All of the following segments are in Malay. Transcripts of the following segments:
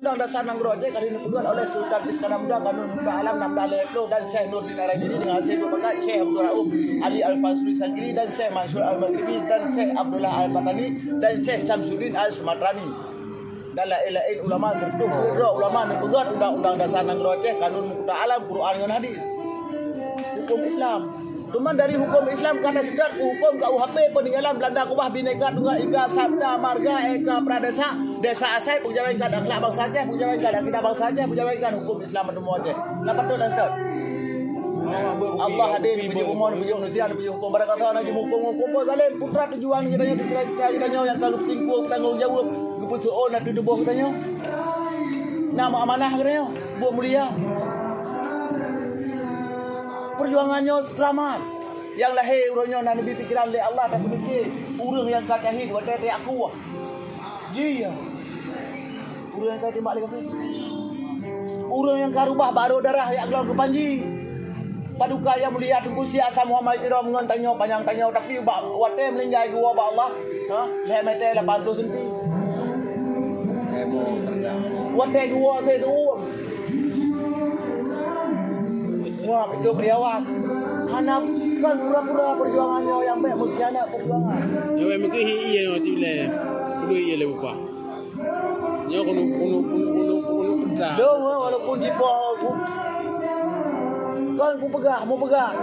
Undang Dasar Nanggro Aceh kali ini dibuat oleh Sultan Iskandar Muda Kanun Muda Alam 16 dan Syekh Nurdin Araidini dengan hasil berbagai Syekh Abdul Rauf Ali Al-Fansuri Sangkiri dan Syekh Mansur Al-Maghribi dan Syekh Abdullah Al-Patani dan Syekh Samsudin Al-Sumatrani. Dan lain-lain ulama serta ulama yang berbuat Undang-Undang Dasar Nanggro Aceh Kanun Muda Alam Quran dan hadis. Hukum Islam. Cuman dari hukum Islam kata sudah hukum KUHP peninggalan Belanda Kubah Bhinneka Tunggal Ika Sabda Marga Eka Pradesa Desa Asai Pujawaikan akhlak bangsa Aceh Pujawaikan akidah bangsa Aceh Pujawaikan hukum Islam bertemu Aceh. Kenapa tu dah start? Allah hadir puji umur puji manusia puji hukum pada kata nak hukum zalim putra tujuan kitanya kitanya yang kalau tingkung tanggung jawab keputusan nak tubuh kitanya. Nama amanah kitanya buat mulia. Perjuangannya selamat. Yang lahir urangnya nak lebih pikiran oleh Allah tak sedikit. Urang yang kau cahid buat tete aku. Iya. Urang yang kau tembak lagi. Urang yang kau rubah baru darah yang keluar ke panji. Paduka yang mulia tunggu si Asa Muhammad Iram ngan tanya panjang tanya tapi wate melinggai gua ba Allah. Ha? Le mete la 80 cm. Wate gua tu. Wah, itu beliauan. Hanapkan pura-pura perjuangannya yang baik mengkhianat perjuangan. Yang mungkin iya no tile. Perlu iya le buka. Nyo kono pedang. Dong walaupun di bawah kan ku pegang, mau pegang.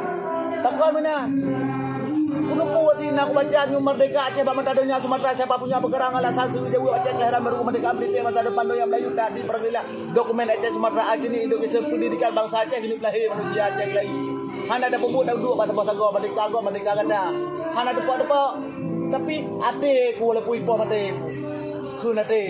Takkan mana? Kuno puati nak baca nyu merdeka Aceh ba matadonya Sumatera siapa punya pegerangan alasan suwi dewi Aceh kelahiran baru merdeka Brite masa depan do yang Melayu tak dipergila dokumen Aceh Sumatera Aceh ni Indonesia pendidikan bangsa Aceh ini lahir manusia Aceh lagi. Hana ada pembut dah duduk bahasa go merdeka kata. Hana depa tapi ate ku walaupun ipo mate. Ku nate.